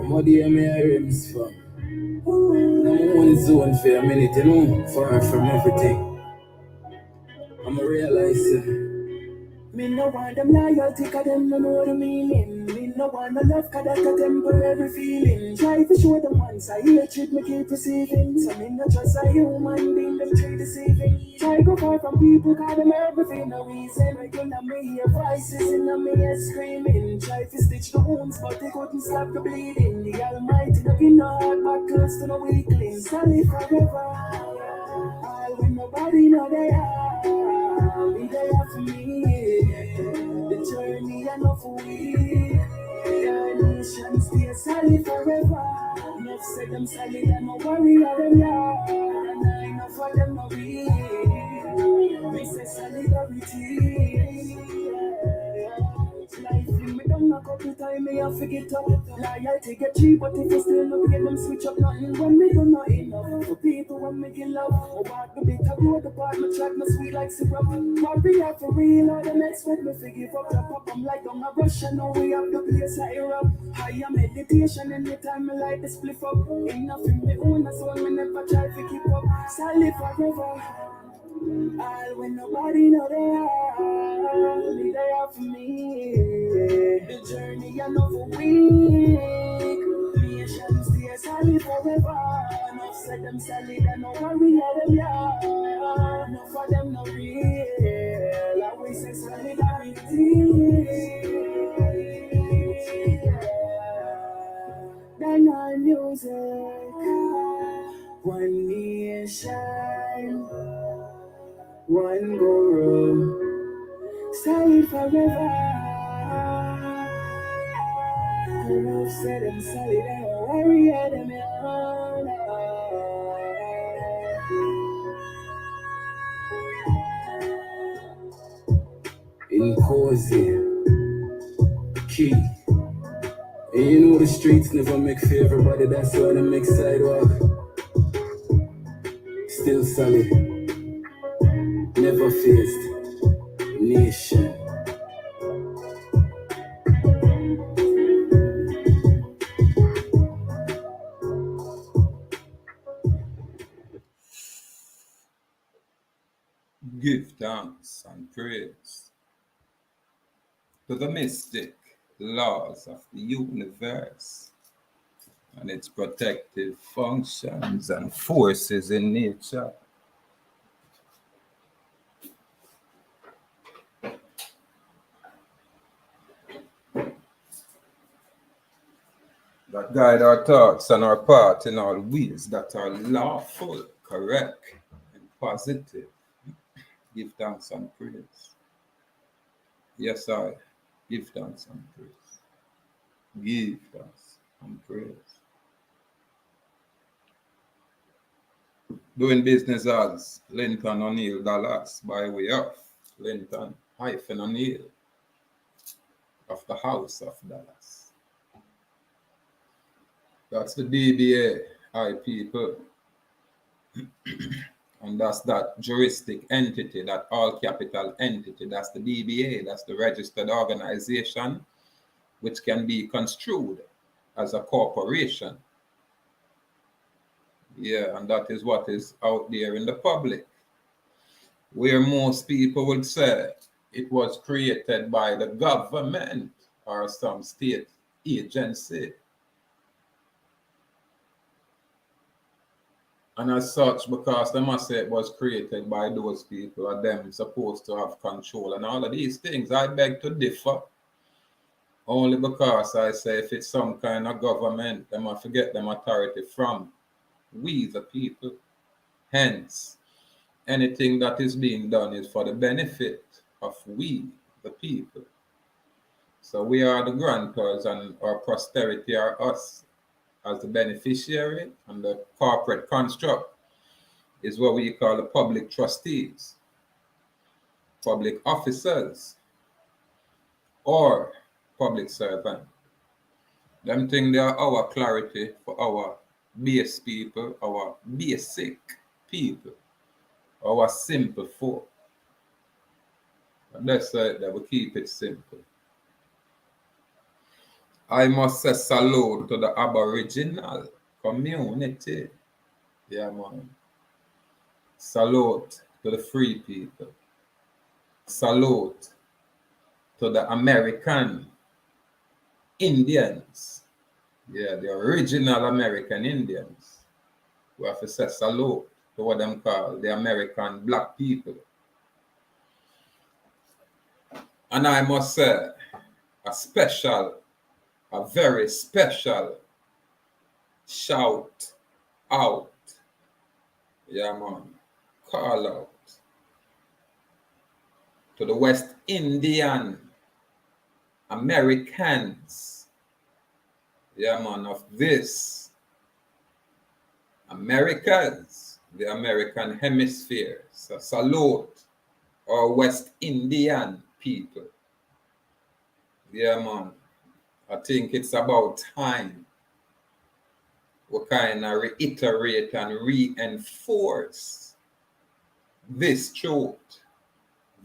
How do you make rims from? I'm one zone for a minute, you know, far from everything. I'm realize. Me no want them loyalty, cause them no know the meaning. Me no want no love, cause that's a temporary feeling. Try to show them once, I hatred me keep receiving. So me no trust a human being, them try deceiving. Try go far from people, cause them everything no reason. Regular me hear voices in my head screaming. Try to stitch the wounds, but they couldn't stop the bleeding. The Almighty no give no heart, but close to the weakling. Solid forever, all when nobody know they are. Be there for me. The journey I know for we. Our nation stay solid forever. Enough said them solid and no worry of them now. And I know for them no real. We say solidarity. Life in me down a couple times, me a forget up. Loyalty get cheap, but if you still no pay them switch up nothing. When me do not enough for people when me give love. Oh, what the bitter road, the part my track, no sweet like syrup. What we have for real, or them expect me to give up. Drop up, I'm like on a rush, and now we have the place I hear up. Higher meditation, anytime me like the split up. Enough in me own, so me never try to keep up. Solid forever. All when nobody know they are, be there for me. The journey I know for weak. Nation stay solid forever. Enough said them solid and no worry of them, yeah. Enough for them no real. I always say solidarity. Then our music, one nation. One guru, solid forever. Enough said I'm solid, I don't worry at them. In cozy, key. And you know the streets never make for everybody, that's why they make sidewalk. Still solid, never faced. Nation. Give thanks and praise to the mystic laws of the universe and its protective functions and forces in nature. That guide our thoughts and our path in all ways that are lawful, correct, and positive. Give thanks and praise. Yes, I give thanks and praise. Give thanks and praise. Doing business as Linton-Oneil Dallas by way of Linton-Oneil of the House of Dallas. That's the DBA, I people. And that's that juristic entity, that all capital entity. That's the DBA, that's the registered organization, which can be construed as a corporation. Yeah, and that is what is out there in the public, where most people would say it was created by the government or some state agency. And as such, because they must say it was created by those people, are them supposed to have control and all of these things, I beg to differ. Only because I say if it's some kind of government, they must get them authority from we the people. Hence, anything that is being done is for the benefit of we the people. So we are the grantors and our posterity are us as the beneficiary, and the corporate construct is what we call the public trustees, public officers, or public servant. Them things they are our clarity for our base people, our basic people, our simple folk. And that's that we keep it simple. I must say salute to the Aboriginal community. Yeah, man. Salute to the free people. Salute to the American Indians. Yeah, the original American Indians. We have to say salute to what them call the American black people. And I must say a very special shout out. Yeah, man. Call out to the West Indian Americans. Yeah, man, of this Americas, the American hemisphere. So salute our West Indian people. Yeah, man. I think it's about time we kind of reiterate and reinforce this truth,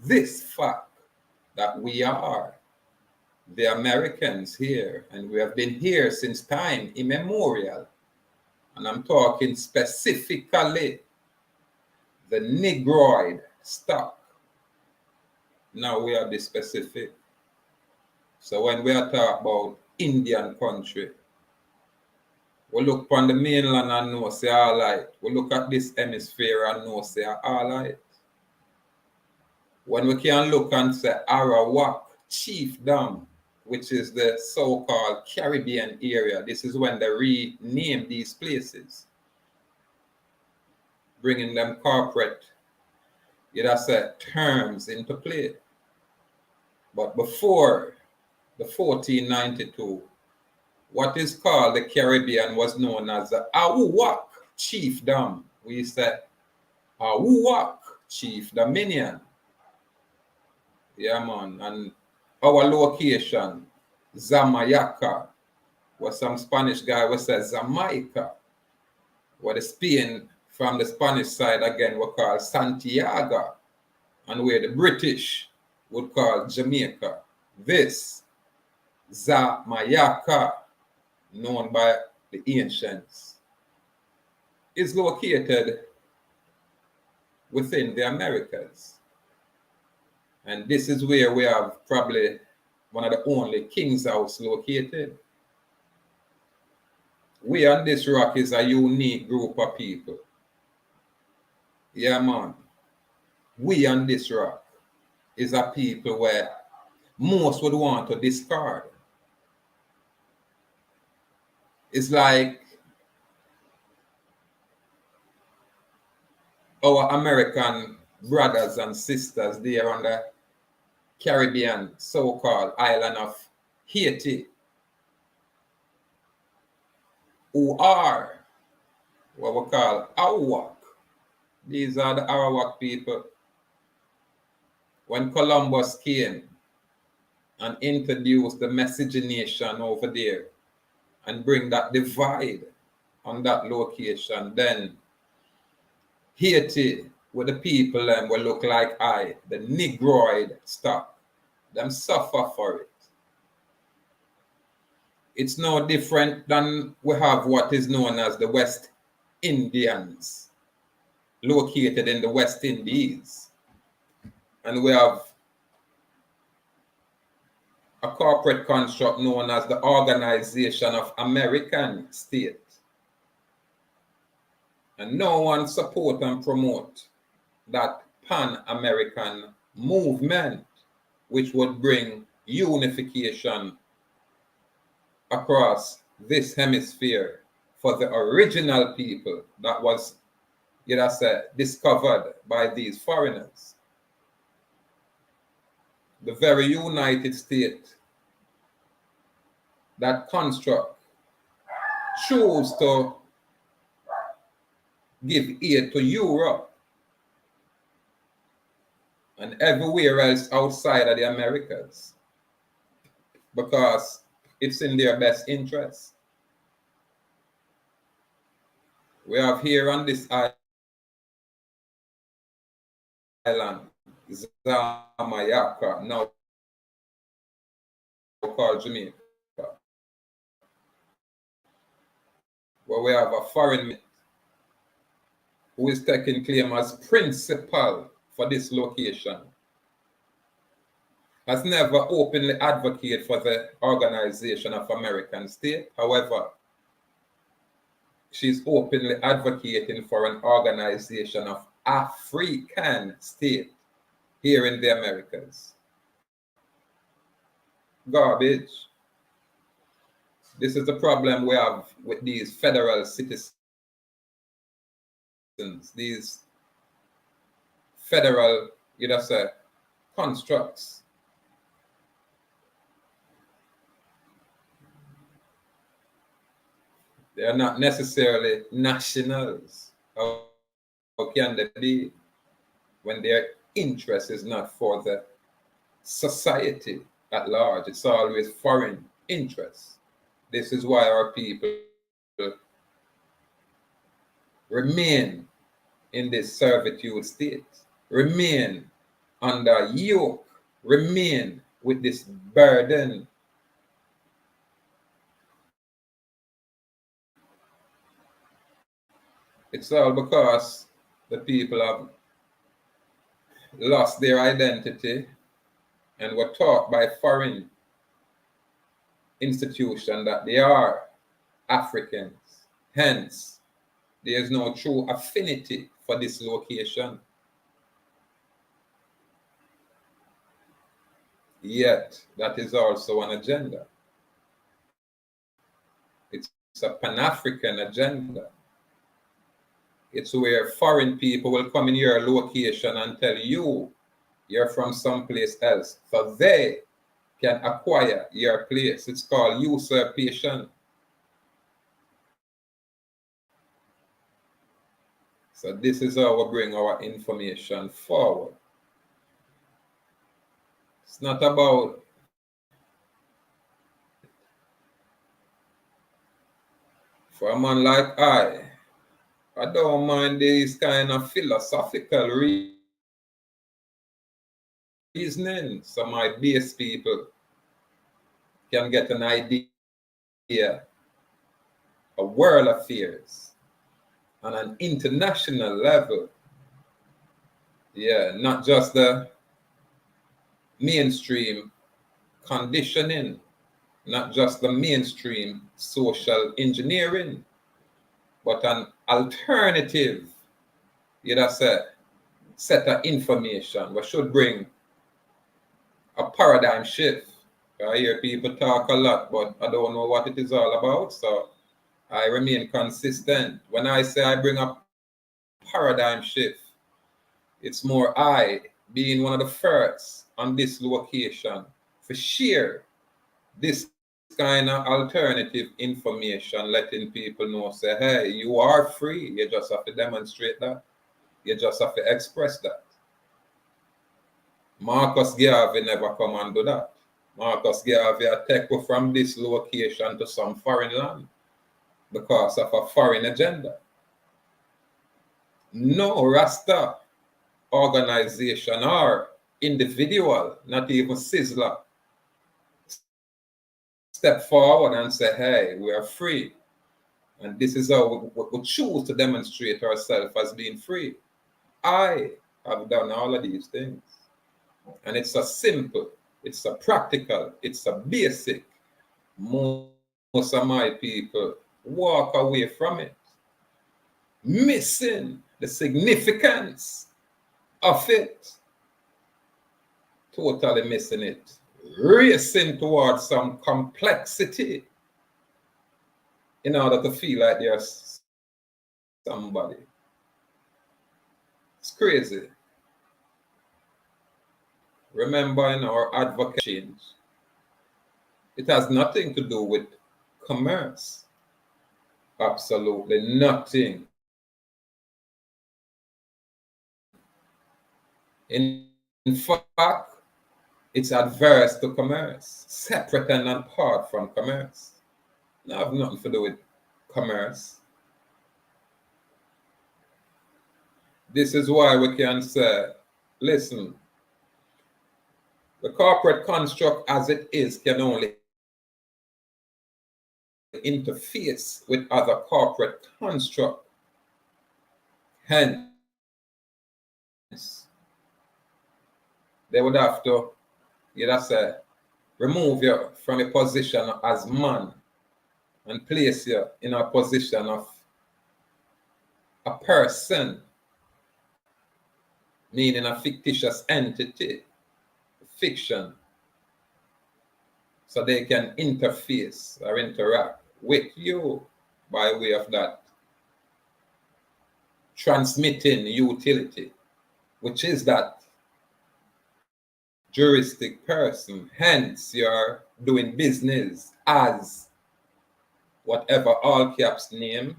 this fact that we are the Americans here, and we have been here since time immemorial. And I'm talking specifically the Negroid stock. Now we are the specific. So when we are talking about Indian country, we look on the mainland and know say all right. We look at this hemisphere and know say all right. When we can look and say Arawak chiefdom, which is the so-called Caribbean area, this is when they rename these places, bringing them corporate, terms into play. But before the 1492, what is called the Caribbean was known as the Ahuuakh chiefdom. We said Ahuuakh chief dominion. Yeah, man. And our location, Zamayaka, was some Spanish guy who said Jamaica. What the Spain from the Spanish side again were called Santiago, and where the British would call Jamaica. This Zamayaka, known by the ancients, is located within the Americas. And this is where we have probably one of the only King's House located. We on this rock is a unique group of people. Yeah, man. We on this rock is a people where most would want to discard. It's like our American brothers and sisters there on the Caribbean so-called island of Haiti, who are what we call Ahuuakh. These are the Arawak people. When Columbus came and introduced the miscegenation over there and bring that divide on that location, then Haiti, with the people will look like the Negroid stock. Them suffer for it. It's no different than we have what is known as the West Indians, located in the West Indies. And we have a corporate construct known as the Organization of American States. And no one support and promote that Pan-American movement, which would bring unification across this hemisphere for the original people that was, discovered by these foreigners. The very United States, that construct, chose to give aid to Europe and everywhere else outside of the Americas because it's in their best interest. We have here on this island, Zamayaka, now called Jamaica. where we have a foreign who is taking claim as principal for this location, has never openly advocated for the Organization of American States. However, she's openly advocating for an organization of African state here in the Americas. Garbage. This is the problem we have with these federal citizens, these federal, constructs. They are not necessarily nationals. How can they be when their interest is not for the society at large? It's always foreign interests. This is why our people remain in this servitude state, remain under yoke, remain with this burden. It's all because the people have lost their identity and were taught by foreign institutions that they are Africans. Hence, there is no true affinity for this location. Yet, that is also an agenda. It's a Pan-African agenda. It's where foreign people will come in your location and tell you you're from someplace else, so they can acquire your place. It's called usurpation. So this is how we bring our information forward. It's not about for a man like I don't mind these kind of philosophical reasoning. So my base people can get an idea of world affairs on an international level. Yeah, not just the mainstream conditioning, not just the mainstream social engineering, but an alternative, set of information which should bring a paradigm shift. I hear people talk a lot, but I don't know what it is all about, so I remain consistent. When I say I bring a paradigm shift, it's more I being one of the first on this location for share this kind of alternative information, letting people know, say, hey, you are free. You just have to demonstrate that. You just have to express that. Marcus Garvey never come and do that. Marcus Garvey take you from this location to some foreign land because of a foreign agenda. No Rasta organization or individual, not even Sizzler, step forward and say, hey, we are free. And this is how we choose to demonstrate ourselves as being free. I have done all of these things. And it's a simple, it's a practical, it's a basic. Most of my people walk away from it, missing the significance of it, totally missing it, racing towards some complexity in order to feel like they're somebody. It's crazy. Remember, in our advocacy, it has nothing to do with commerce. Absolutely nothing. In fact, it's adverse to commerce, separate and apart from commerce. It have nothing to do with commerce. This is why we can say, listen, the corporate construct as it is can only interface with other corporate construct. Hence, they would have to, say, remove you from a position as man and place you in a position of a person, meaning a fictitious entity, fiction, so they can interface or interact with you by way of that transmitting utility, which is that juristic person. Hence, you're doing business as whatever all caps name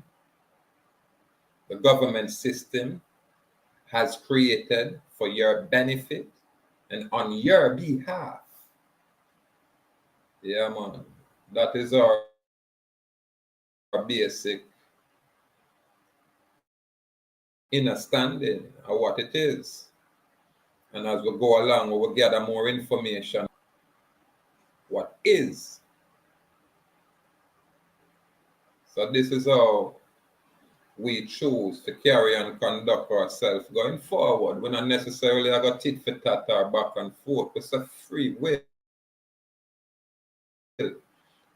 the government system has created for your benefit and on your behalf. Yeah, man. That is our basic understanding of what it is. And as we go along, we will gather more information. What is? So this is how we choose to carry and conduct ourselves going forward. We're not necessarily have a tit for tat or back and forth. It's a free will.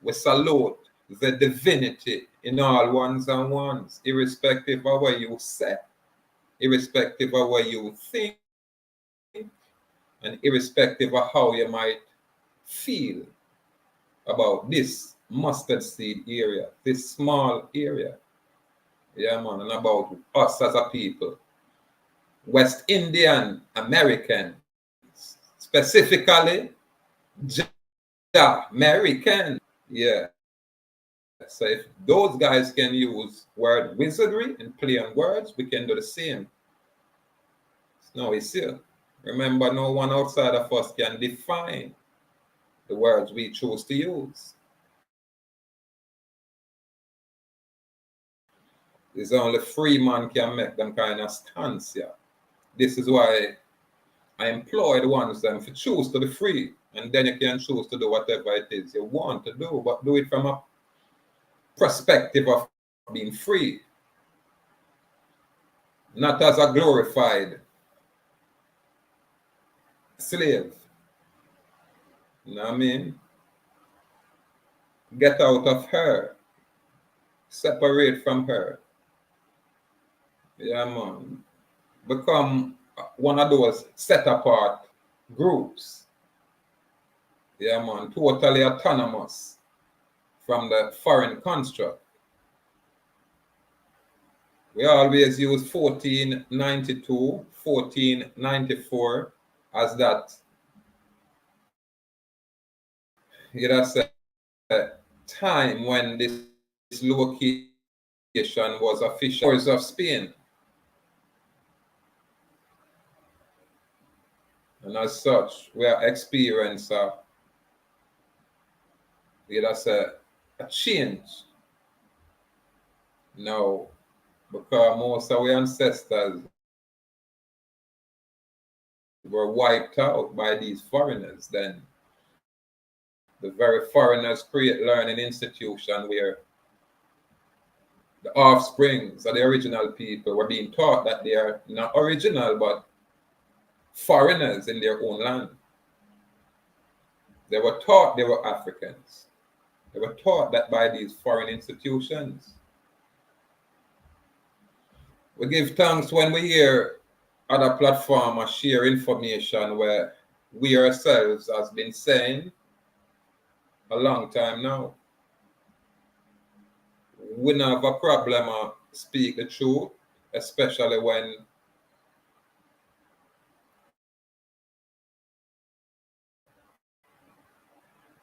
We salute the divinity in all ones and ones, irrespective of what you say, irrespective of what you think, and irrespective of how you might feel about this mustard seed area, this small area. Yeah, man, and about us as a people. West Indian Americans, specifically American. Yeah. So if those guys can use word wizardry and play on words, we can do the same. No issue. Remember, no one outside of us can define the words we choose to use. It's only free man can make them kind of stance here. This is why I employ the ones them to choose to be free, and then you can choose to do whatever it is you want to do, but do it from a perspective of being free, not as a glorified slave. You know what I mean? Get out of her, separate from her. Yeah, man. Become one of those set apart groups. Yeah, man. Totally autonomous from the foreign construct. We always use 1492, 1494 as that, say, time when this location was official of Spain. And as such, we are experiencing say, a change now, because most of our ancestors were wiped out by these foreigners. Then the very foreigners create learning institution where the offsprings of the original people were being taught that they are not original but foreigners in their own land. They were taught they were Africans. They were taught that by these foreign institutions. We give thanks when we hear other platforms share information where we ourselves has been saying a long time now. We don't have a problem speak the truth, especially when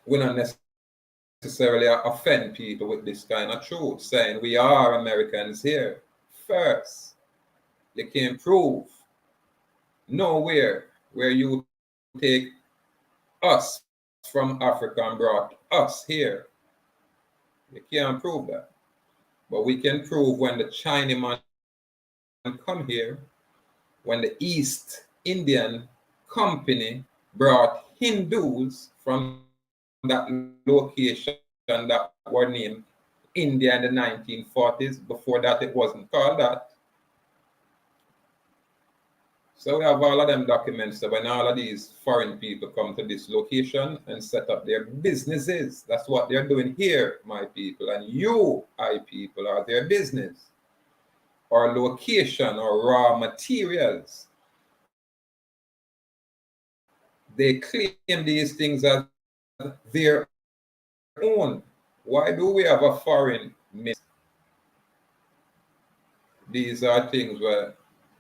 we don't necessarily offend people with this kind of truth, saying we are Americans here. First, you can prove nowhere where you take us from Africa and brought us here. You can't prove that. But we can prove when the Chinaman come here, when the East Indian Company brought Hindus from that location that were named India in the 1940s. Before that, it wasn't called that. So we have all of them documents. So when all of these foreign people come to this location and set up their businesses, that's what they're doing here, my people. And you, I people, are their business or location or raw materials. They claim these things as their own. Why do we have a foreign minister? These are things where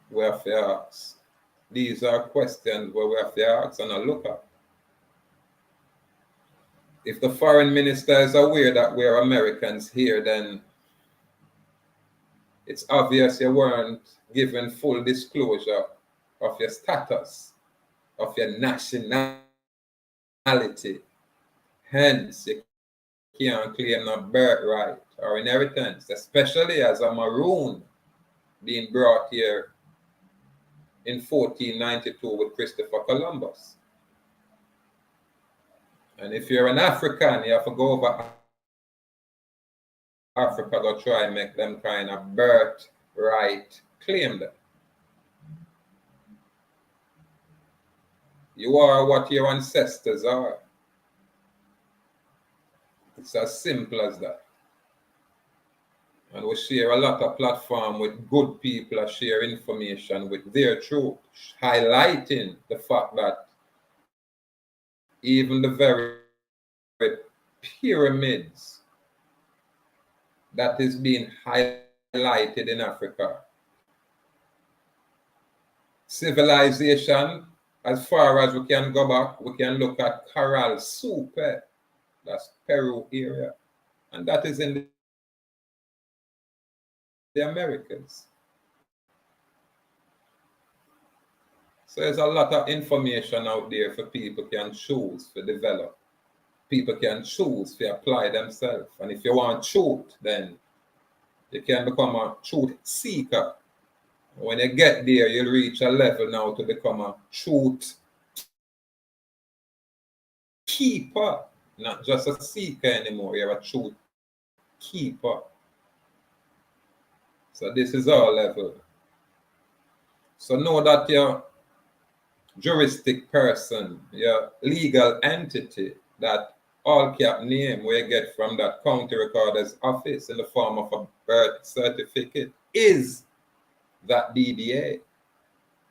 we have to ask. These are questions where we have to ask and look at. If the foreign minister is aware that we're Americans here, then it's obvious you weren't given full disclosure of your status, of your nationality. Hence, you can't claim no birthright or inheritance, especially as a Maroon being brought here in 1492 with Christopher Columbus. And if you're an African, you have to go over Africa to try and make them kind of birthright claim them. You are what your ancestors are. It's as simple as that. And we share a lot of platform with good people that share information with their truth, highlighting the fact that even the very pyramids that is being highlighted in Africa, civilization, as far as we can go back, we can look at Coral Soup, that's Peru area, and that is in the Americas. So there's a lot of information out there for people can choose to develop. People can choose to apply themselves. And if you want truth, then you can become a truth seeker. When you get there, you'll reach a level now to become a truth keeper, not just a seeker anymore. You're a truth keeper. So this is our level. So know that your juristic person, your legal entity, that all cap name where you get from that county recorder's office in the form of a birth certificate is that DBA.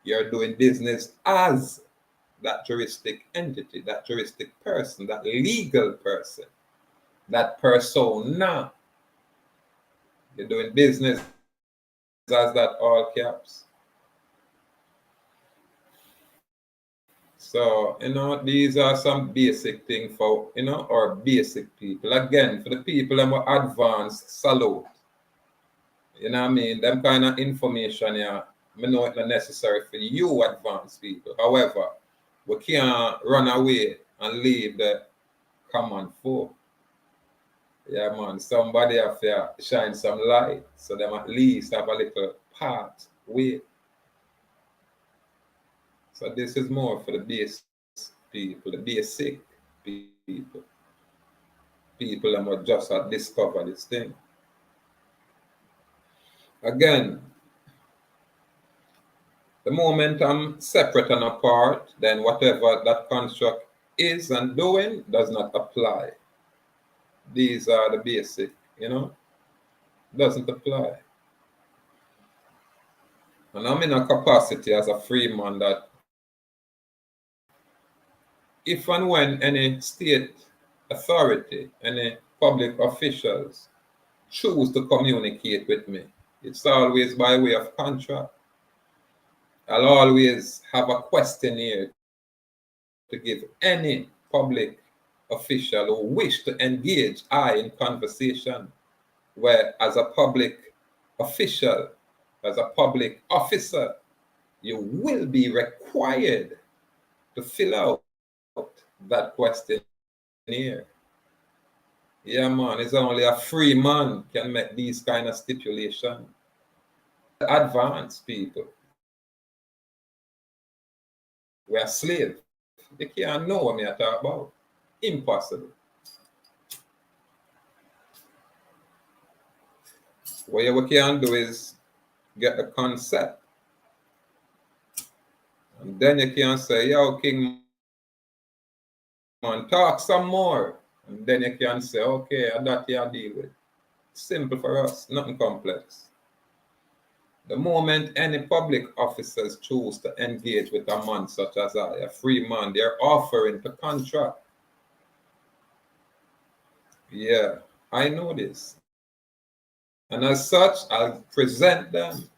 You're doing business as that juristic entity, that juristic person, that legal person, that persona. You're doing business as that all caps. So, these are some basic things for, our basic people. Again, for the people that are advanced, salute. You know what I mean? Them kind of information, yeah, I know it's not necessary for you advanced people. However, we can't run away and leave the common folk. Yeah, man, somebody have to shine some light so them at least have a little part with. So this is more for the base people, the basic people. People that might just have discovered this thing. Again, the moment I'm separate and apart, then whatever that construct is and doing does not apply. These are the basic, doesn't apply. And I'm in a capacity as a free man that if and when any state authority, any public officials choose to communicate with me, it's always by way of contract. I'll always have a questionnaire to give any public official who wish to engage in conversation, where as a public official, as a public officer, you will be required to fill out that questionnaire. Yeah, man, it's only a free man can make these kind of stipulations. Advanced people. We are slaves. They can't know what I talk about. Impossible. what you can do is get the concept. And then you can say, yo, King man, talk some more. And then you can say, okay, that you deal with. Simple for us, nothing complex. The moment any public officers choose to engage with a man such as I, a free man, they're offering to contract. Yeah, I know this. And as such, I'll present them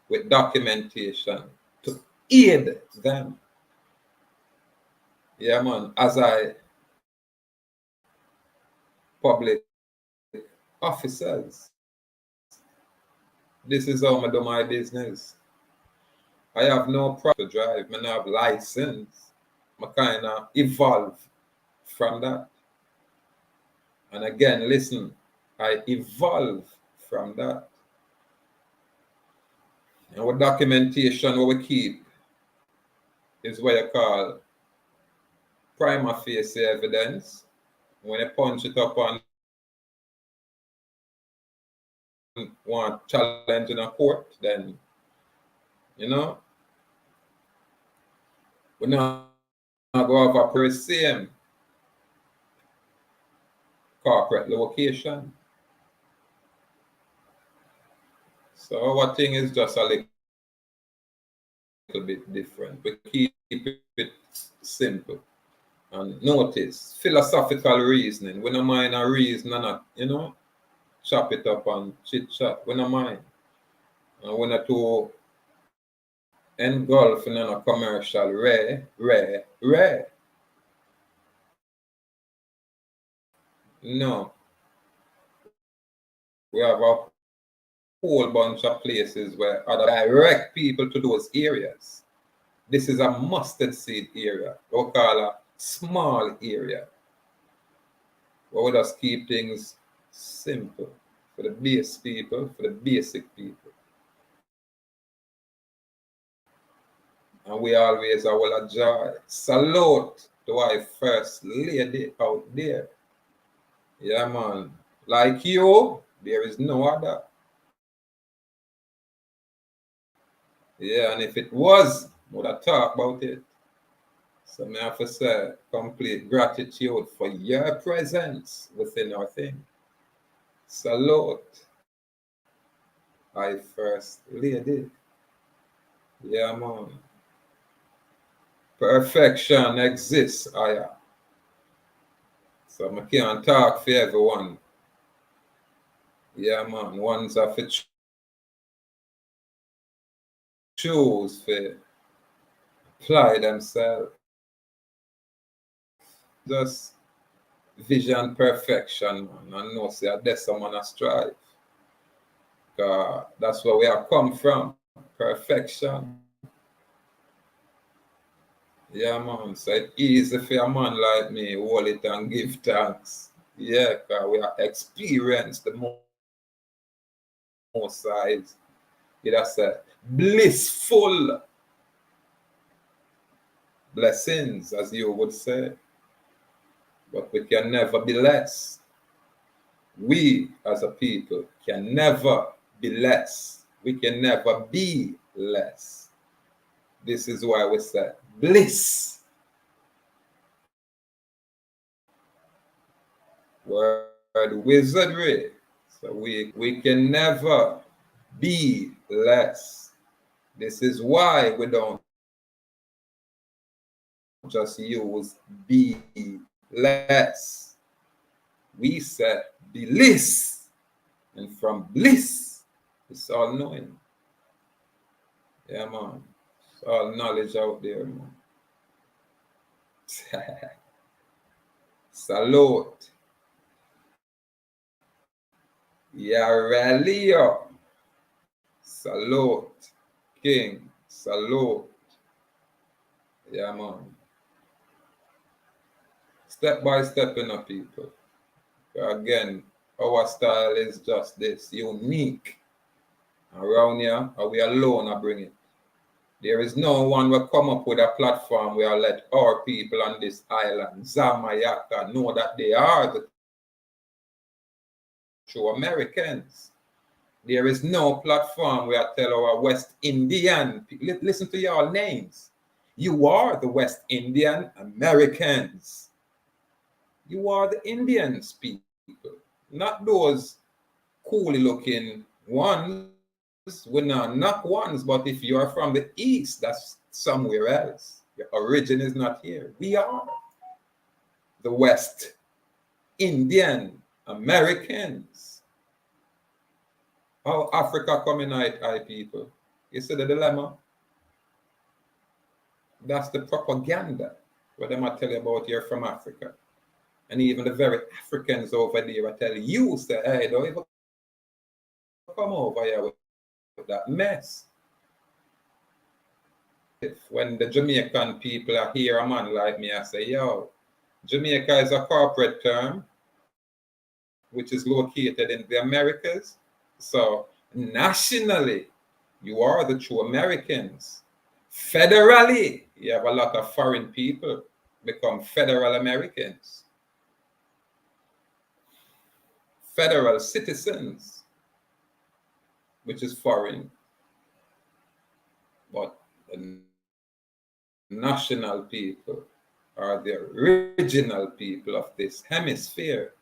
with documentation to aid them. Yeah, man, as I public officers. This is how I do my business. I have no problem to drive. I have license. I kind of evolve from that. And again, listen, I evolve from that. And what documentation what we keep is what you call prima facie evidence. When you punch it up on one challenge in a court, then, you know, we're not going to go over the same corporate location. So our thing is just a little bit different. We keep it simple. And notice, philosophical reasoning. We don't mind a reason and not, you know, chop it up and chit chat. We don't mind. And we're not to engulf in a commercial rare. No. We have a whole bunch of places where other direct people to those areas. This is a mustard seed area. We call a small area. But we just keep things simple for the base people, for the basic people. And we always are well a joy. Salute to our first lady out there. Yeah, man. Like you, there is no other. Yeah, and if it was, we would have talked about it. So I have to say complete gratitude for your presence within our thing. Salute, our first lady. Yeah, man. Perfection exists, Aya. So I can't talk for everyone. Yeah, man. Ones have to choose to apply themselves. Just vision perfection, man. And know say that's someone a strive. That's where we have come from. Perfection. Yeah, man. So it's easy for a man like me, hold it and give thanks. Yeah, because we have experienced the most sides. That's a blissful blessings, as you would say. But we can never be less. We as a people can never be less. We can never be less. This is why we say bliss. Word wizardry. So we can never be less. This is why we don't just use be less. We say bliss. And from bliss, it's all knowing. Yeah, man. It's all knowledge out there, man. Salute. Yarelio. Salute. King. Salute. Yeah, man. Step by step in the people. Again, our style is just this, unique. Around here, we alone are bring it. There is no one will come up with a platform where I let our people on this island, Zamayaka, know that they are the true Americans. There is no platform where I tell our West Indian, listen to your names. You are the West Indian Americans. You are the Indians, people, not those coolly looking ones. We're not ones, but if you are from the East, that's somewhere else. Your origin is not here. We are the West Indian Americans. How Africa coming out, people? You see the dilemma? That's the propaganda what them I tell you about you're from Africa. And even the very Africans over there I tell you, say, hey, don't even come over here with that mess. When the Jamaican people are here, a man like me, I say, yo, Jamaica is a corporate term which is located in the Americas. So nationally, you are the true Americans. Federally, you have a lot of foreign people become federal Americans. Federal citizens, which is foreign. But the national people are the original people of this hemisphere.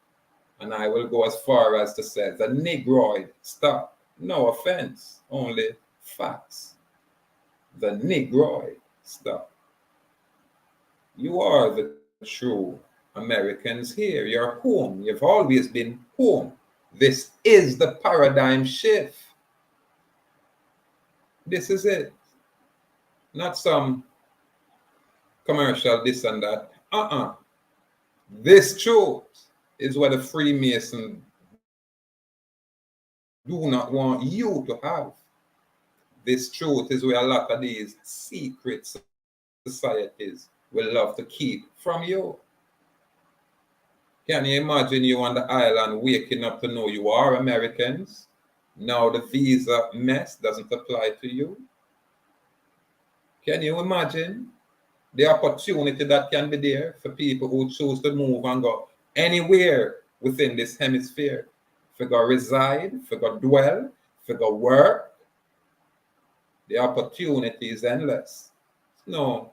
And I will go as far as to say the Negroid stock. No offense, only facts. The Negroid stock. You are the true Americans here. You're home. You've always been home. This is the paradigm shift. This is it. Not some commercial this and that. This truth is what the Freemason do not want you to have. This truth is where a lot of these secret societies will love to keep from you. Can you imagine you on the island waking up to know you are Americans? Now the visa mess doesn't apply to you. Can you imagine the opportunity that can be there for people who choose to move and go anywhere within this hemisphere? For go reside, for go dwell, for go work. The opportunity is endless. No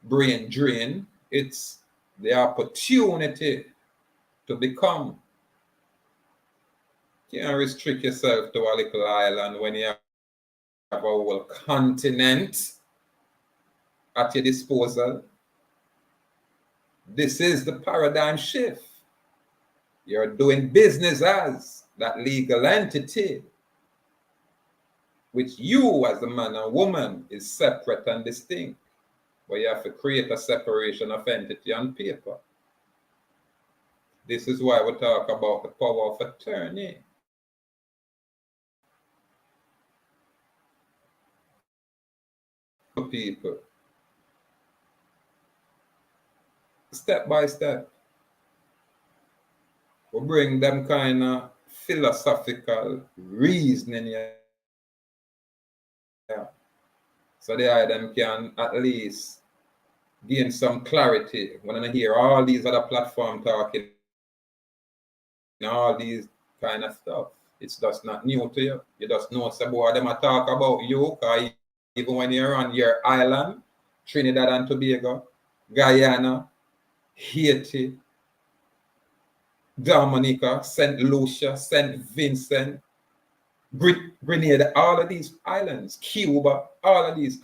brain drain. It's the opportunity to become. You can't restrict yourself to a little island when you have a whole continent at your disposal. This is the paradigm shift. You're doing business as that legal entity, which you as a man and woman is separate and distinct, but you have to create a separation of entity on paper. This is why we talk about the power of attorney. People, step by step, we bring them kind of philosophical reasoning here, so them can at least gain some clarity when I hear all these other platforms talking all these kind of stuff. It's just not new to you. You just know some boy them talk about you, because even when you're on your island, Trinidad and Tobago, Guyana, Haiti, Dominica, St. Lucia, St. Vincent, Grenada, all of these islands, Cuba, all of these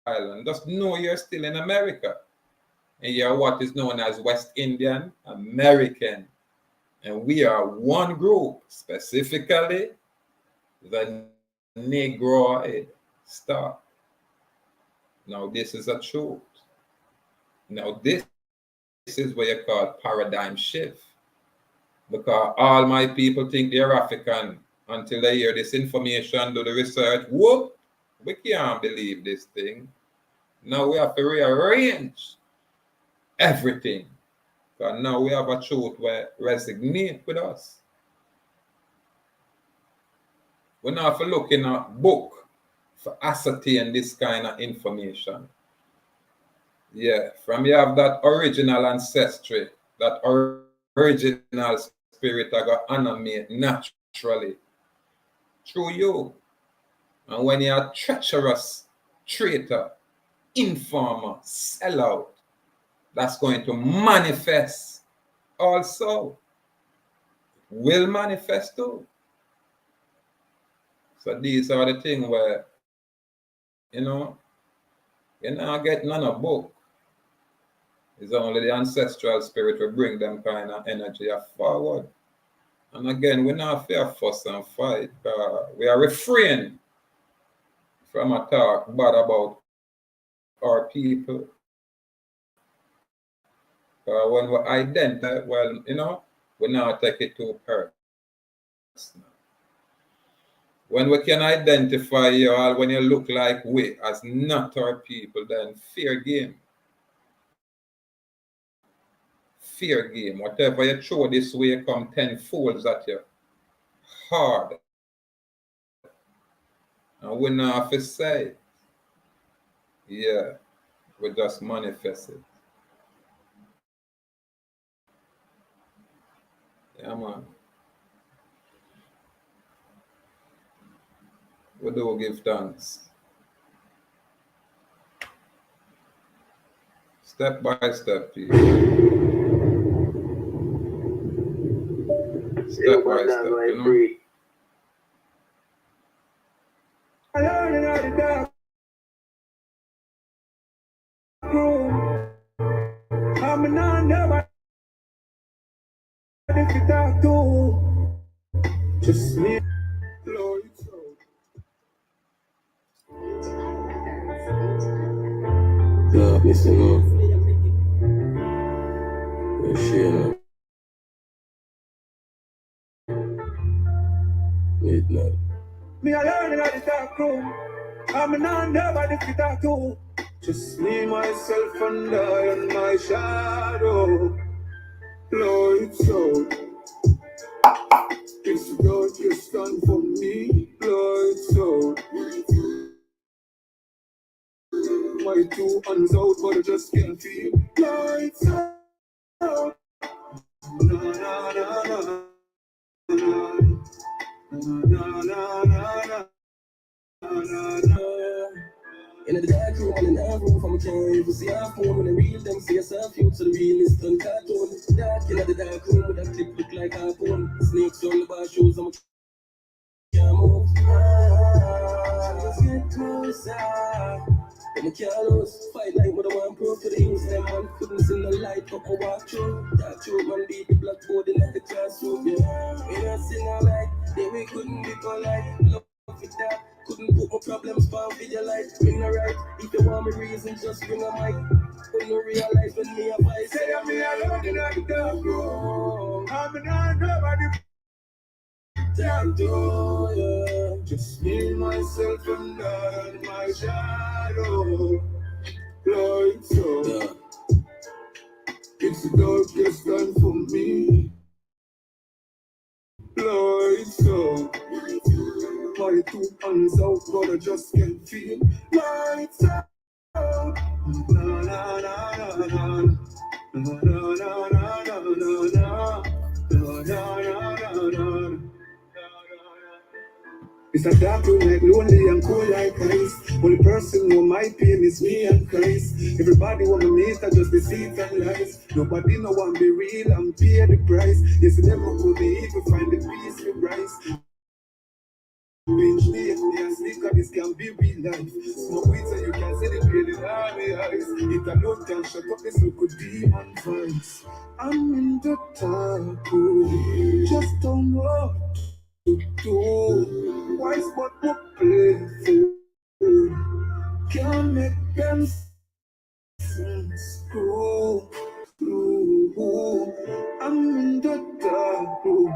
islands. Just know you're still in America. And you're what is known as West Indian American. And we are one group, specifically the Negroid stock. Now, this is a truth. Now, this is what you call paradigm shift. Because all my people think they're African until they hear this information, do the research. Whoop, we can't believe this thing. Now we have to rearrange everything. Because now we have a truth where resonate with us. We're not for looking at book for ascertain this kind of information. Yeah, from you have that original ancestry, that original spirit that got animate naturally. through you. And when you're a treacherous traitor, informer, sellout, that's going to manifest also. Will manifest too. So these are the things where, you know, you're not getting on a book. It's only the ancestral spirit will bring them kind of energy forward. And again, we're not fear fuss and fight. We are refrain from a talk bad about our people. When we identify, well, you know, we now take it too personal. When we can identify you all, when you look like we as not our people, then fair game. Fair game. Whatever you throw this way come tenfold at you. Hard. And we not have to say it. Yeah. We just manifest it. Yeah, man. We do give thanks. Step by step, people. Step by step, you know? I'm not nobody to talk to. Just me. Lord, yeah, listen up. Share. Midnight. Me alone in the dark room. I'm not nobody to talk to. Just me, myself, and I and my shadow. Lord, it's so. It's God you stand for me. Lord, it's so. My two hands out, but I just can't feel. Lord, it's so. Na na na na. Na na na na. In the dark room, in the room from a cave, you see our phone when the real them see yourself, you to the realist and cartoon. Dark in the dark room with a clip look like a phone. Snakes on the bar shoes, I'm a can't move. Just get closer. Them can't lose. Fight like what I want proof to the use them man couldn't see the light up and walk through. Dark through man beat the blackboard in the classroom. Yeah, we don't see no light. Then we couldn't be polite. Love it that. Couldn't put my problems for visualize. Me no right. If you want me reason, just bring a mic. When you realize when me a fight. Say I'm me alone in the dark room. I'm not nobody. Talk to, yeah. Just me, myself, and I and my shadow. Lord, so yeah. It's the darkest time for me. Lord, so my two hands out, but I just can't feel. Lights out. Na na na na na na na na na na na na na na na. It's a dark room like lonely and cold like ice. Only person know my pain is me and Christ. Everybody want to meet, I just deceit and lies. Nobody no one be real and pay the price. Yes, you never could be evil, find the peace with rise. Binge me and sneak up, this can be real life. Smoke weed so you can see the pain in all the eyes. It alone can shut up this look of demon vibes. I'm in the dark room, just don't know do wise but not playful. Can't make them screw. I'm in the dark room,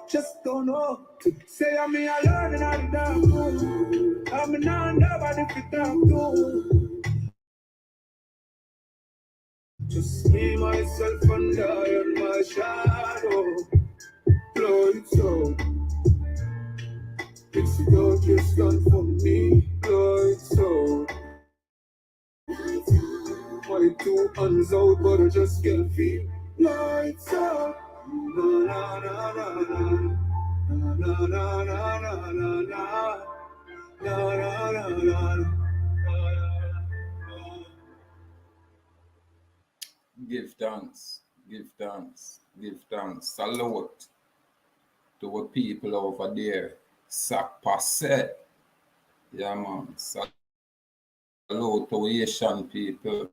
just don't know to say I'm me alone in the dark room. I'm not nobody to talk to. Just me, myself, and I and my shadow. Lord, so it's the darkest done for me, Lord, so my two hands out, but I just can't feel. Lights out, na na na na na Give thanks, give thanks, give thanks. Salute to the people over there. Sakpase. Yeah, man. Salute to Asian people.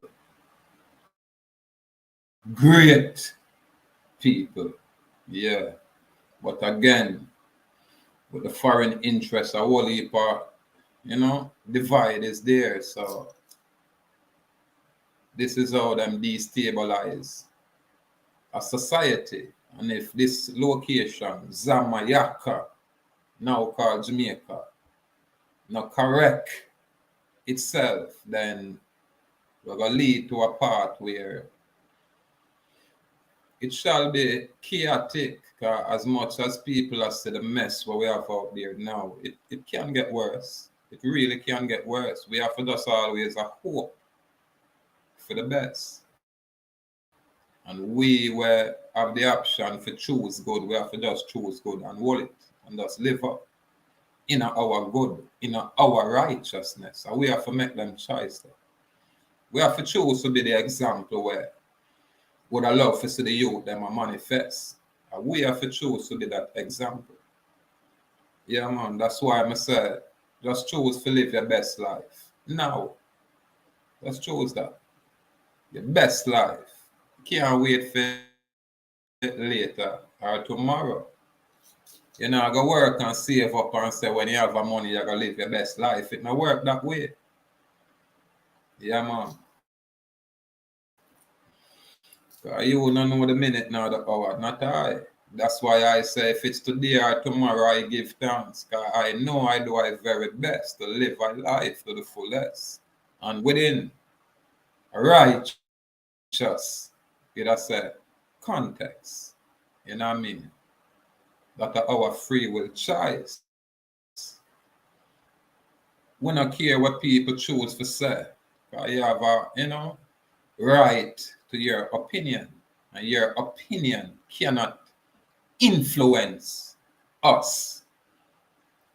Great people. Yeah. But again, with the foreign interests, a whole heap of, divide is there. So this is how them destabilize a society. And if this location, Zamayaka, now called Jamaica, not correct itself, then we're going to lead to a path where it shall be chaotic. As much as people are see the mess what we have out there now, it can get worse. It really can get worse. We have to just always a hope for the best. And we were have the option to choose good. We have to just choose good and hold it and just live up in our good, in our righteousness. And we have to make them choices. We have to choose to be the example where would I love to see the youth them manifest. And we have to choose to be that example. Yeah, man. That's why I say, just choose to live your best life. Now, just choose that. Your best life. Can't wait for it later or tomorrow. You know, I go work and save up and say when you have the money, you're going to live your best life. It don't work that way. Yeah, man. You don't know the minute nor the hour, not I. That's why I say if it's today or tomorrow, I give thanks. Because I know I do my very best to live my life to the fullest. And within righteous, say, context. You know what I mean? That our free will choice. We don't care what people choose to say. You have a, right to your opinion. And your opinion cannot influence us.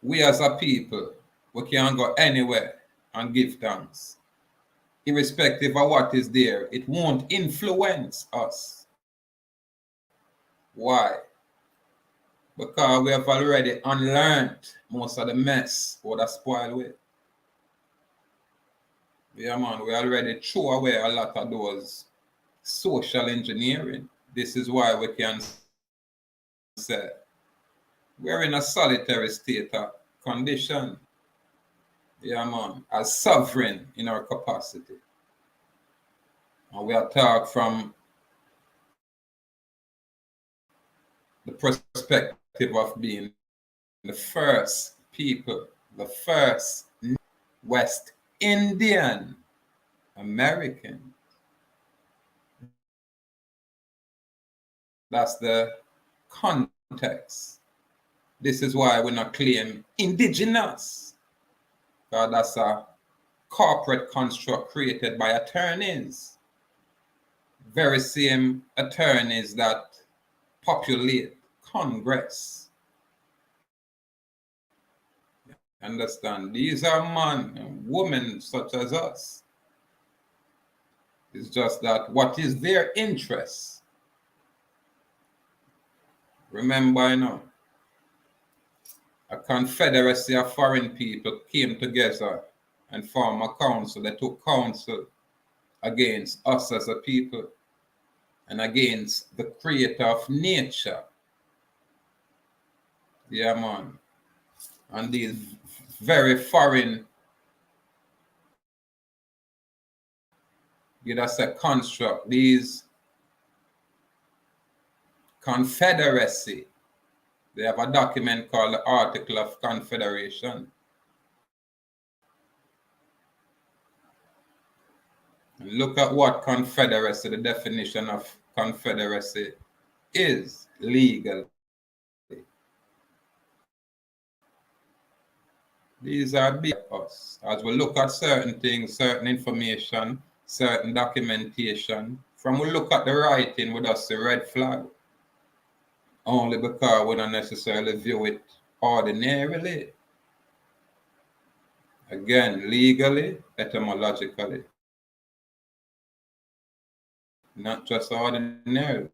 We as a people, we can go anywhere and give thanks. Irrespective of what is there, it won't influence us. Why? Because we have already unlearned most of the mess what I spoiled with. Yeah, man, we already threw away a lot of those social engineering. This is why we can say we're in a solitary state of condition. Yeah, man, as sovereign in our capacity. And we are taught from the perspective of being the first people, the first West Indian American. That's the context. This is why we not claim indigenous. Because that's a corporate construct created by attorneys. Very same attorneys that populate Congress. Understand? These are men and women such as us. It's just that what is their interest? Remember, a confederacy of foreign people came together and formed a council. They took counsel against us as a people and against the creator of nature. Yeah, man. And these very foreign, construct, these confederacy. They have a document called the Article of Confederation. And look at what confederacy, the definition of confederacy is legal. These are big us. As we look at certain things, certain information, certain documentation, from we look at the writing with us, the red flag. only because we don't necessarily view it ordinarily. Again, legally, etymologically, not just ordinarily.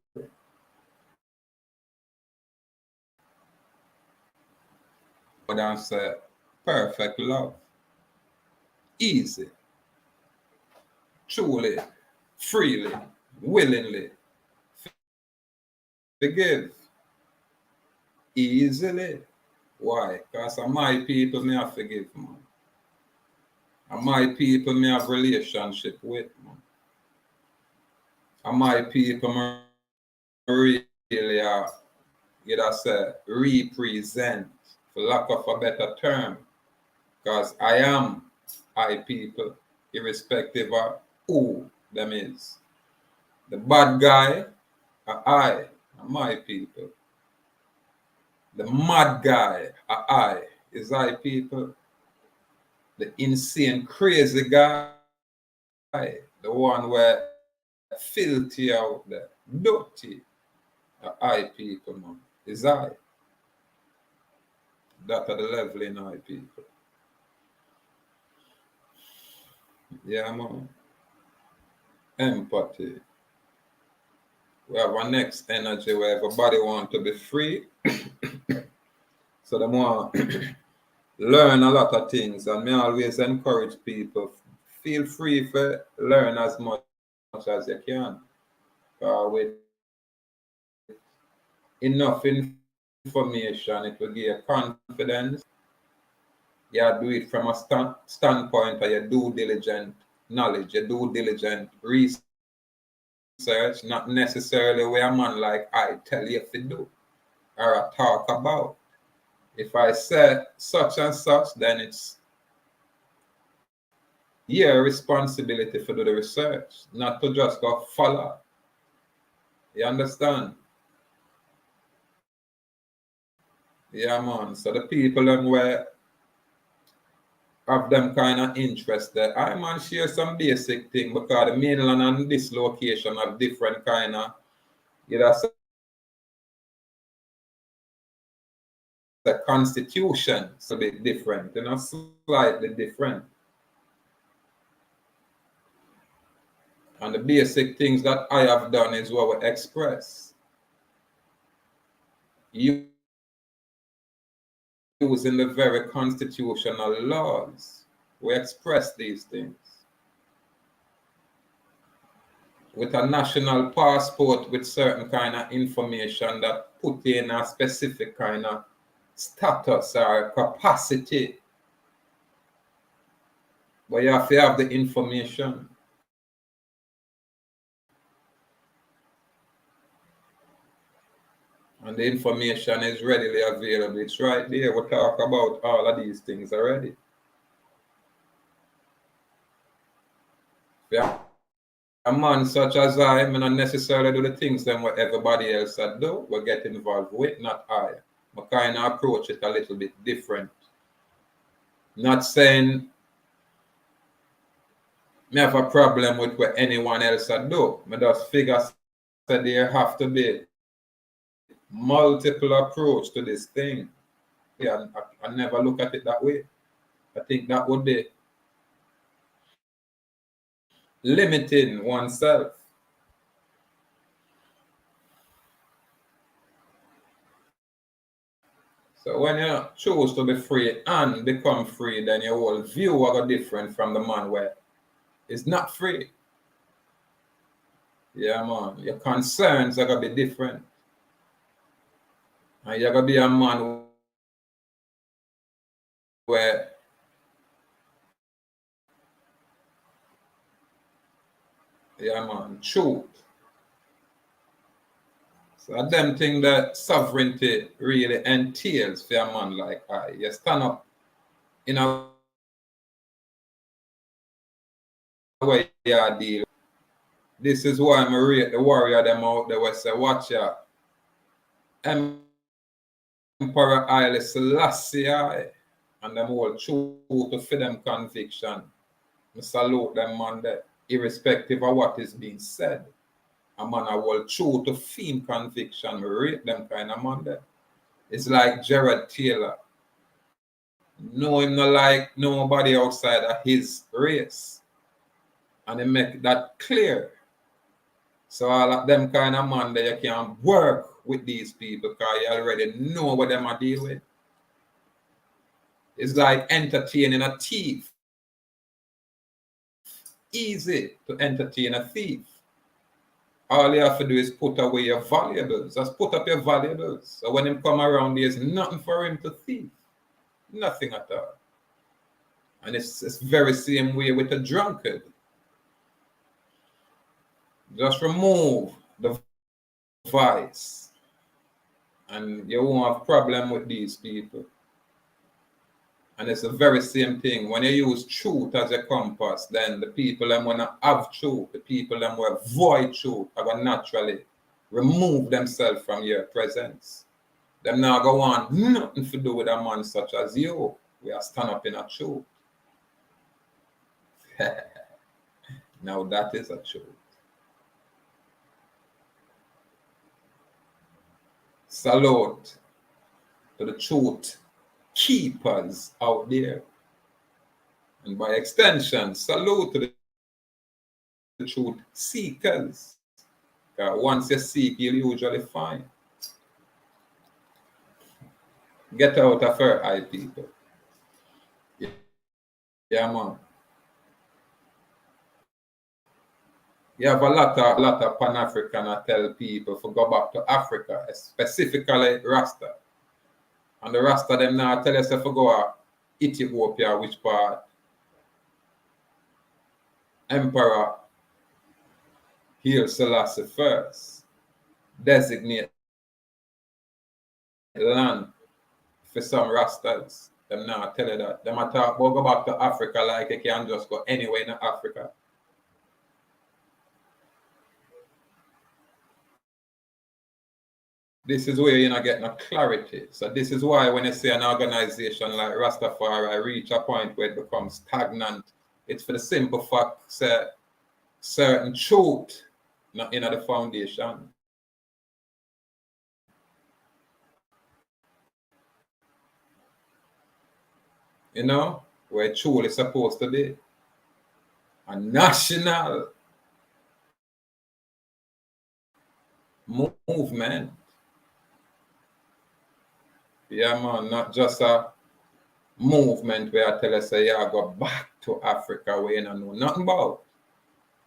But I say perfect love, easy, truly, freely, willingly, forgive, easily. Why? Because my people may have forgive, man. And my people may have relationship with, man. And my people may really are, say, represent, for lack of a better term. Because I am people, irrespective of who them is. The bad guy are my people. The mad guy is people. The insane, crazy guy, the one where filthy out there, dirty, people, man, is I. That are the level in people. Yeah, man. Empathy. We have our next energy where everybody want to be free. So they want learn a lot of things, and me always encourage people, feel free to learn as much as you can. With enough information, it will give you confidence. You do it from a standpoint of your due diligent knowledge, your due diligent research, not necessarily where a man like I tell you to do or I talk about. If I say such and such, then it's your responsibility to do the research, not to just go follow. You understand? Yeah, man. So the people them where have them kind of interest there, I man share some basic thing because the mainland and this location have different kind of, the constitution is a bit different, slightly different. And the basic things that I have done is what we express. Using the very constitutional laws, we express these things. With a national passport with certain kind of information that put in a specific kind of status or capacity. But you have to have the information. And the information is readily available. It's right there. We talk about all of these things already. Yeah. A man such as I may not necessarily do the things that what everybody else do. We get involved with, not I. I kind of approach it a little bit different. Not saying me have a problem with what anyone else do. I just figure that there have to be multiple approach to this thing. Yeah, I never look at it that way. I think that would be limiting oneself. So when you choose to be free and become free, then your whole view will go different from the man where is not free. Yeah, man. Your concerns are going to be different. And you're going to be a man where yeah, man, truth. So them thing that sovereignty really entails for a man like I. You stand up in a way you deal. This is why I rate the warrior them out there. We say, watch ya. Emperor Haile Selassie and them all true to for them conviction. I salute them man there, irrespective of what is being said. a man a hold true to theme conviction, rate them kind of man there. It's like Gerard Taylor. No, him not like nobody outside of his race. And he make that clear. So all of them kind of man that you can work with these people because you already know what them are deal with. It's like entertaining a thief. Easy to entertain a thief. All you have to do is put away your valuables. Just put up your valuables. So when him come around, there's nothing for him to thief. Nothing at all. And it's very same way with a drunkard. Just remove the vice. And you won't have problem with these people. And it's the very same thing. When you use truth as a compass, then the people that want to have truth, the people that will avoid truth, are going to naturally remove themselves from your presence. Them now go on nothing to do with a man such as you. We are stand up in a truth. Now that is a truth. Salute to the truth keepers out there. And by extension, salute to the truth seekers. Because once you seek, you'll usually find. Get out of her eye, people. Yeah, man. You have a lot of Pan-African I tell people to go back to Africa, specifically Rasta. And the Rasta them now tell us to go to Ethiopia, which part Emperor Haile Selassie first designate land for some Rastas. Them now tell you that. Them talk about go back to Africa like you can just go anywhere in Africa. This is where you're not getting a clarity. So this is why when you see an organization like Rastafari reach a point where it becomes stagnant, it's for the simple fact that certain truth not in the foundation. You know, where truth is supposed to be. A national movement. Yeah, man, not just a movement where I tell us, say, yeah, go back to Africa where you don't know nothing about,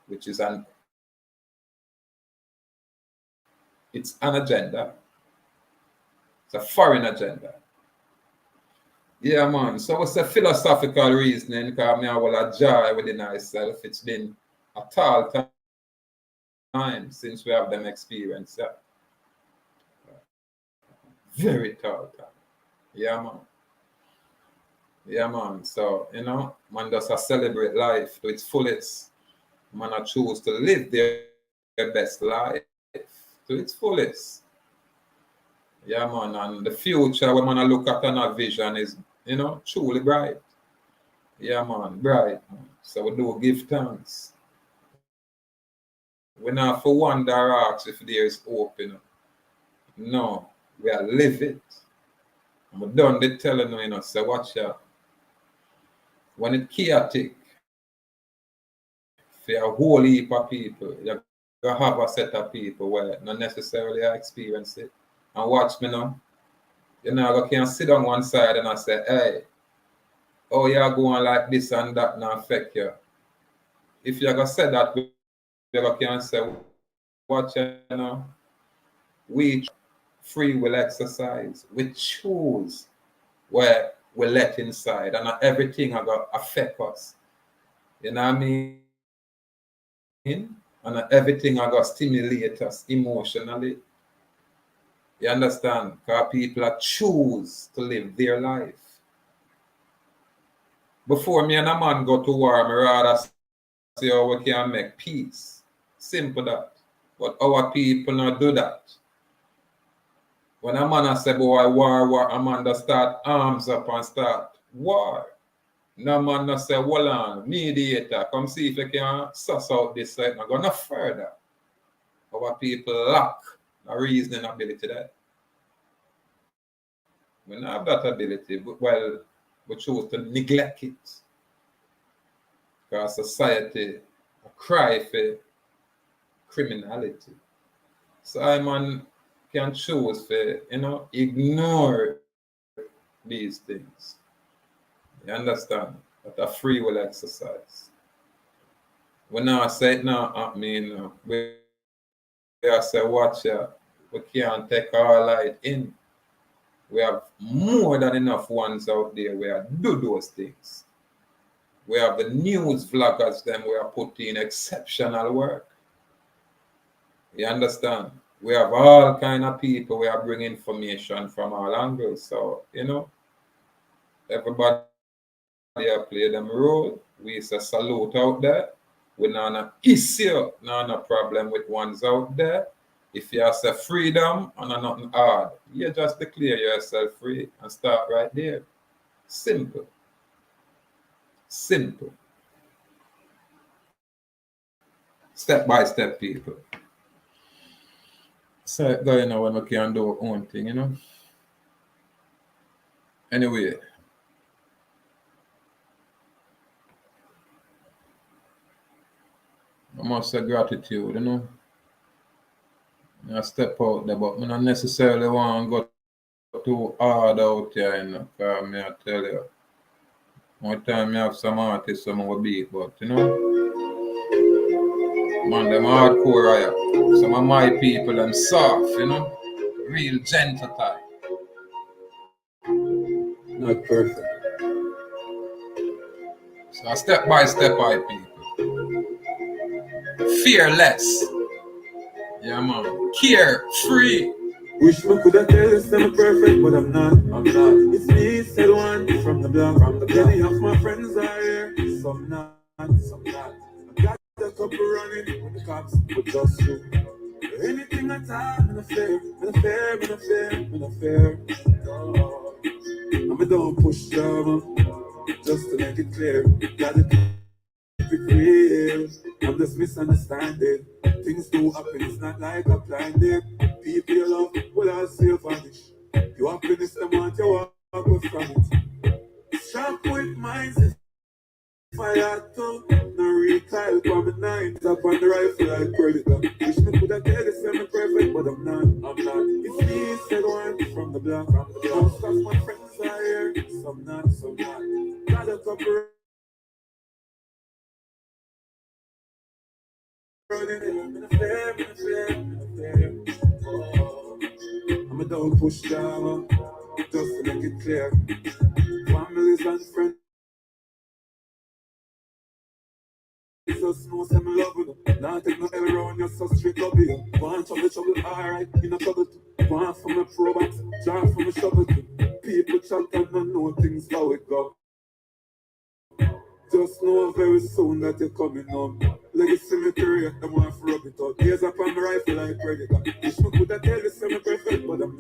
which is it's an agenda. It's a foreign agenda. Yeah, man. So it's a philosophical reasoning because I will enjoy within myself. It's been a tall time since we have them experience. Yeah. Very tall time. Yeah, man. Yeah, man. So, you know, man does celebrate life to its fullest. Man I choose to live their best life to its fullest. Yeah, man. And the future when man look at and vision is, you know, truly bright. Yeah, man. Bright. Man. So we do give thanks. We not for wonder or ask if there is hope, you know. No. We are live it. And we done the telling you, you know, so watch out. When it's chaotic, for a whole heap of people, you have a set of people where not necessarily experience it. And watch me now. You know, I can sit on one side and I say, hey, oh, you're going like this and that now affect you. If you're going to say that, you can say, watch, you know, we free will exercise. We choose where we let inside, and not everything are going to affect us. You know what I mean? And not everything are going to stimulate us emotionally. You understand? Because people are choose to live their life. Before me and a man go to war, I rather see how we can make peace. Simple that. But our people not do that. When a man say, boy, war, a man just start arms up and start war. No man not say, hold on, mediator, come see if you can suss out this side. Not go no further. our people lack a reasoning ability that. We don't have that ability, but well, we choose to neglect it. Because society a cry for criminality. Simon can choose to, ignore these things. You understand? That's a free will exercise. When I say it now, we say, watch out. We can't take our light in. We have more than enough ones out there where do those things. We have the news vloggers, them we are putting exceptional work. You understand? We have all kind of people we are bringing information from all angles. So, everybody play them role. We say salute out there. We not issue, no problem with ones out there. If you say freedom and nothing hard, you just declare yourself free and start right there. Simple. Simple. Step by step, people. So going now when we can do our own thing, Anyway. I must say gratitude, I step out there, but I don't necessarily want to go too hard out here, because I tell you, one time I have some artists some will beat, but man, them hardcore here. Some of my people, them soft, real gentle type. Not perfect. So step by step, my people. Fearless. Yeah, man. Carefree. Wish me coulda tell you I'm perfect, but I'm not. It's me, said one from the block. Many of my friends are here, some not. I got a couple running with the cops, but just you. Anything I time, I'm a fair. No. I'm a don't push drama, just to make it clear. Gotta keep it real. I'm just misunderstanding. Things do happen, it's not like a blind date. People you love will all see you vanish. You happiness the month you walk away from it. Sharp with minds if I had to. No recoil from the nine. Tap on the rifle like predator. Wish me coulda tell you I'm perfect, but I'm not. It's me, said one from the block. Most of my friends are here, some not. Got a couple running in a fair. Oh, I'm a dog push down, just to make it clear. Families and friends, just know some love you. Now take no L around you, so straight up you. Want trouble, alright, in a trouble too. Want from a pro box, job from a shovel too. People chat and don't know things how it go. Just know very soon that you're coming home. Legacy cemetery, I want to rub it out. Here's up on the rifle like predator. Wish me coulda tell you I'm perfect, but I'm